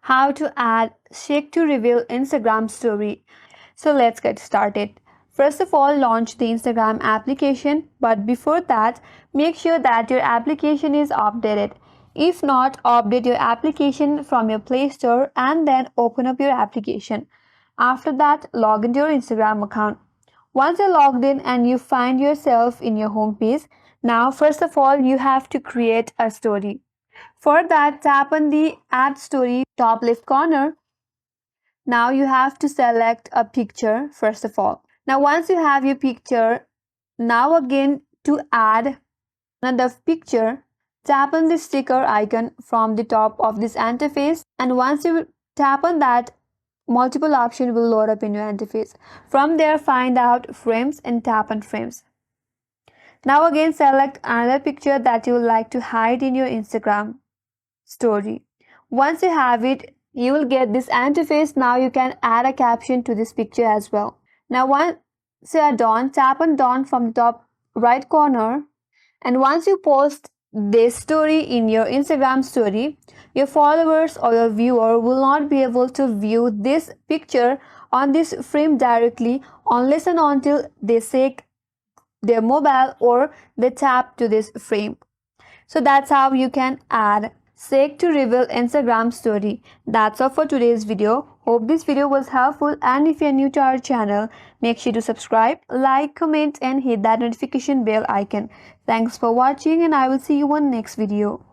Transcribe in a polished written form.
how to add shake to reveal Instagram story. So let's get started. First of all, launch the Instagram application, but before that, make sure that your application is updated. If not, update your application from your Play Store and then open up your application. After that, log into your Instagram account. Once you're logged in and you find yourself in your home page, now first of all, you have to create a story. For that, tap on the Add Story top left corner. Now you have to select a picture first of all. Now once you have your picture, now again to add another picture, tap on the sticker icon from the top of this interface, and once you tap on that, multiple options will load up in your interface. From there, find out frames and tap on frames. Now again select another picture that you would like to hide in your Instagram story. Once you have it, you will get this interface. Now you can add a caption to this picture as well. Now once you are done, tap on done from the top right corner, and once you post this story in your Instagram story, your followers or your viewer will not be able to view this picture on this frame directly unless and until they shake their mobile or they tap to this frame. So that's how you can add shake to reveal Instagram story. That's all for today's video. Hope this video was helpful, and if you're new to our channel, make sure to subscribe, like, comment and hit that notification bell icon. Thanks for watching, and I will see you on next video.